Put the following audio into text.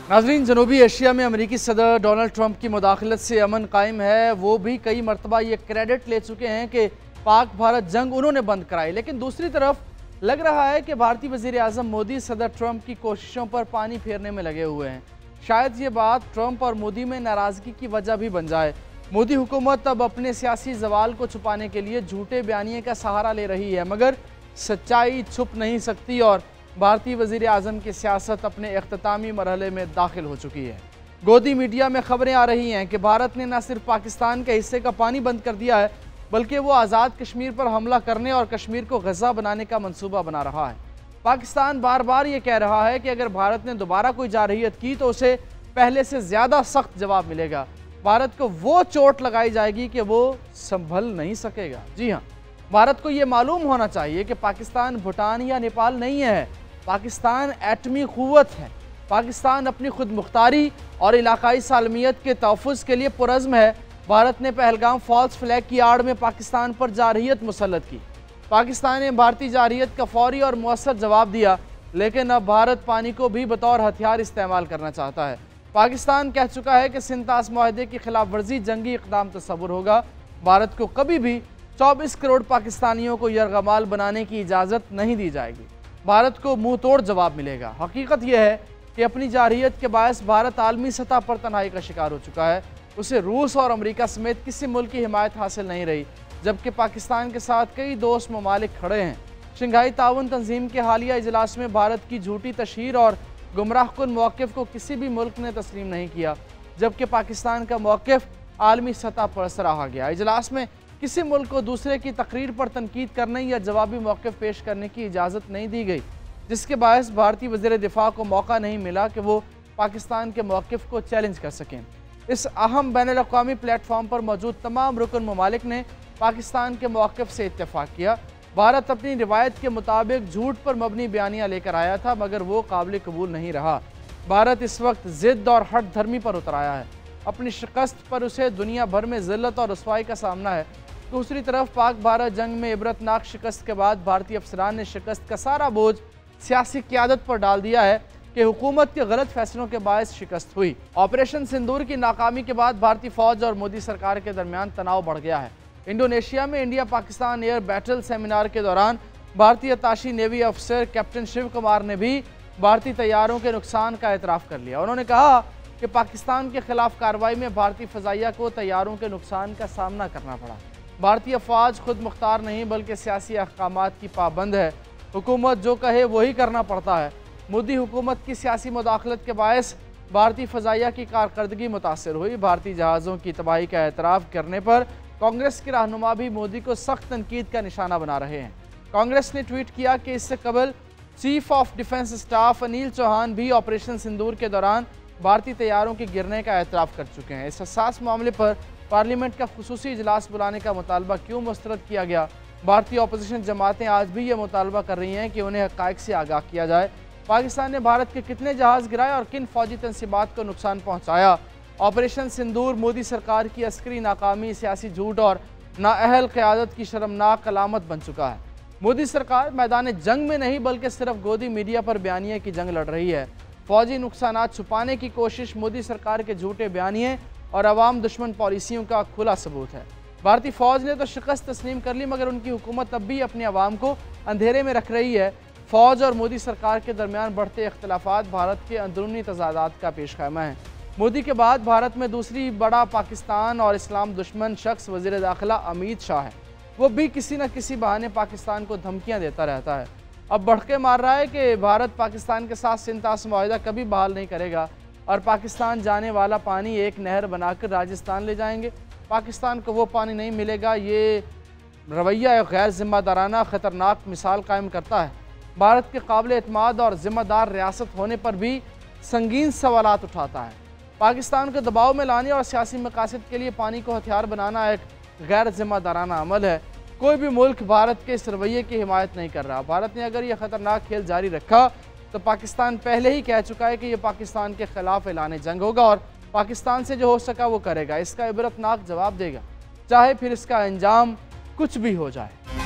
नाज़रीन, जनूबी एशिया में अमरीकी सदर डोनाल्ड ट्रंप की मुदाखलत से अमन कायम है। वो भी कई मरतबा ये क्रेडिट ले चुके हैं कि पाक भारत जंग उन्होंने बंद कराई, लेकिन दूसरी तरफ लग रहा है कि भारतीय वज़ीर आज़म मोदी सदर ट्रंप की कोशिशों पर पानी फेरने में लगे हुए हैं। शायद ये बात ट्रंप और मोदी में नाराज़गी की वजह भी बन जाए। मोदी हुकूमत अब अपने सियासी जवाल को छुपाने के लिए झूठे बयानिए का सहारा ले रही है, मगर सच्चाई छुप नहीं सकती और भारतीय वज़ीर आज़म की सियासत अपने इख्तितामी मरहले में दाखिल हो चुकी है। गोदी मीडिया में खबरें आ रही हैं कि भारत ने न सिर्फ पाकिस्तान के हिस्से का पानी बंद कर दिया है, बल्कि वो आज़ाद कश्मीर पर हमला करने और कश्मीर को गज़ा बनाने का मंसूबा बना रहा है। पाकिस्तान बार बार ये कह रहा है कि अगर भारत ने दोबारा कोई जारहियत की तो उसे पहले से ज़्यादा सख्त जवाब मिलेगा। भारत को वो चोट लगाई जाएगी कि वो संभल नहीं सकेगा। जी हाँ, भारत को ये मालूम होना चाहिए कि पाकिस्तान भूटान या नेपाल नहीं है। पाकिस्तान एटमी क़ुव्वत है। पाकिस्तान अपनी खुद मुख्तारी और इलाकाई सालमियत के तहफ़्फ़ुज़ के लिए पुरज़्म है। भारत ने पहलगाम फॉल्स फ्लैग की आड़ में पाकिस्तान पर जारहियत मुसल्लत की। पाकिस्तान ने भारतीय जारहियत का फौरी और मुअस्सर जवाब दिया, लेकिन अब भारत पानी को भी बतौर हथियार इस्तेमाल करना चाहता है। पाकिस्तान कह चुका है कि सिंतास मुआहदे की खिलाफ वर्जी जंगी इक़दाम तस्वुर होगा। भारत को कभी भी 24 करोड़ पाकिस्तानियों को यरगमाल बनाने की इजाज़त नहीं दी जाएगी। भारत को मुंह तोड़ जवाब मिलेगा। हकीकत यह है कि अपनी जारहियत के बायस भारत आलमी सतह पर तन्हाई का शिकार हो चुका है। उसे रूस और अमेरिका समेत किसी मुल्क की हिमायत हासिल नहीं रही, जबकि पाकिस्तान के साथ कई दोस्त ममालिक खड़े हैं। शंघाई ताउन तंजीम के हालिया इजलास में भारत की झूठी तशहीर और गुमराहकुन मौक़िफ़ को किसी भी मुल्क ने तस्लीम नहीं किया, जबकि पाकिस्तान का मौक़िफ़ आलमी सतह पर सराहा गया। इजलास में किसी मुल्क को दूसरे की तकरीर पर तनकीद करने या जवाबी मौक़िफ़ पेश करने की इजाज़त नहीं दी गई, जिसके बायस भारतीय वज़ीर दिफ़ा को मौका नहीं मिला कि वो पाकिस्तान के मौक़िफ़ को चैलेंज कर सकें। इस अहम बैनुल-अक़वामी प्लेटफॉर्म पर मौजूद तमाम रुकन ममालिक ने पाकिस्तान के मौक़िफ़ से इत्तेफ़ाक़ किया। भारत अपनी रिवायत के मुताबिक झूठ पर मबनी बयानियाँ लेकर आया था, मगर वो काबिल कबूल नहीं रहा। भारत इस वक्त ज़िद्द और हट धर्मी पर उतर आया है। अपनी शिकस्त पर उसे दुनिया भर में ज़िल्लत और रुसवाई का सामना है। दूसरी तरफ पाक भारत जंग में इबरतनाक शिकस्त के बाद भारतीय अफसरान ने शिकस्त का सारा बोझ सियासी क़यादत पर डाल दिया है कि हुकूमत के गलत फैसलों के बायस शिकस्त हुई। ऑपरेशन सिंदूर की नाकामी के बाद भारतीय फ़ौज और मोदी सरकार के दरमियान तनाव बढ़ गया है। इंडोनेशिया में India Pakistan air battle seminar के दौरान भारतीय अताशी नेवी अफसर कैप्टन शिव कुमार ने भी भारतीय तैयारों के नुकसान का एतराफ़ कर लिया। उन्होंने कहा कि पाकिस्तान के खिलाफ कार्रवाई में भारतीय फ़ज़ाइया को तैयारों के नुकसान का सामना करना पड़ा। भारतीय फ़ौज खुद मुख्तार नहीं बल्कि सियासी अहकामात की पाबंद है। हुकूमत जो कहे वही करना पड़ता है। मोदी हुकूमत की सियासी मुदाखलत के बायस भारतीय फ़ज़ाइया की कारकर्दगी मुतासर हुई। भारतीय जहाज़ों की तबाही का एतराफ़ करने पर कांग्रेस के रहनुमा भी मोदी को सख्त तनकीद का निशाना बना रहे हैं। कांग्रेस ने ट्वीट किया कि इससे कबल chief of defence staff Anil Chauhan भी ऑपरेशन सिंदूर के दौरान भारतीय तैयारों के गिरने का एतराफ़ कर चुके हैं। इस हसास मामले पर पार्लियामेंट का खुसूसी इजलास बुलाने का मुतालबा क्यों मुस्तरद किया गया? भारतीय अपोजिशन जमातें आज भी ये मुतालबा कर रही हैं कि उन्हें हक़ाइक़ से आगाह किया जाए। पाकिस्तान ने भारत के कितने जहाज़ गिराए और किन फ़ौजी तनसीबात को नुकसान पहुँचाया? ऑपरेशन सिंदूर मोदी सरकार की अस्करी नाकामी, सियासी झूठ और नाअहल क़यादत की शर्मनाक अलामत बन चुका है। मोदी सरकार मैदान जंग में नहीं बल्कि सिर्फ गोदी मीडिया पर बयानिए की जंग लड़ रही है। फ़ौजी नुकसानात छुपाने की कोशिश मोदी सरकार के झूठे बयानिए और अवाम दुश्मन पॉलिसियों का खुला सबूत है। भारतीय फ़ौज ने तो शिकस्त तस्लीम कर ली, मगर उनकी हुकूमत अब भी अपने अवाम को अंधेरे में रख रही है। फ़ौज और मोदी सरकार के दरमियान बढ़ते इख्तलाफात भारत के अंदरूनी तज़ादात का पेश ख़ैमा है। मोदी के बाद भारत में दूसरी बड़ा पाकिस्तान और इस्लाम दुश्मन शख्स वज़ीर दाखिला अमित शाह है। वो भी किसी न किसी बहाने पाकिस्तान को धमकियाँ देता रहता है। अब बढ़के मार रहा है कि भारत पाकिस्तान के साथ सिंतास मुआहदा कभी बहाल नहीं करेगा और पाकिस्तान जाने वाला पानी एक नहर बनाकर राजस्थान ले जाएंगे। पाकिस्तान को वो पानी नहीं मिलेगा। ये रवैया एक गैर ज़िम्मेदाराना ख़तरनाक मिसाल कायम करता है। भारत के काबिल एतमाद और ज़िम्मेदार रियासत होने पर भी संगीन सवालात उठाता है। पाकिस्तान को दबाव में लाने और सियासी मकासद के लिए पानी को हथियार बनाना एक गैर ज़िम्मेदाराना अमल है। कोई भी मुल्क भारत के इस रवैये की हिमायत नहीं कर रहा। भारत ने अगर यह ख़तरनाक खेल जारी रखा तो पाकिस्तान पहले ही कह चुका है कि यह पाकिस्तान के ख़िलाफ़ ऐलान जंग होगा और पाकिस्तान से जो हो सका वो करेगा। इसका इबरतनाक जवाब देगा, चाहे फिर इसका अंजाम कुछ भी हो जाए।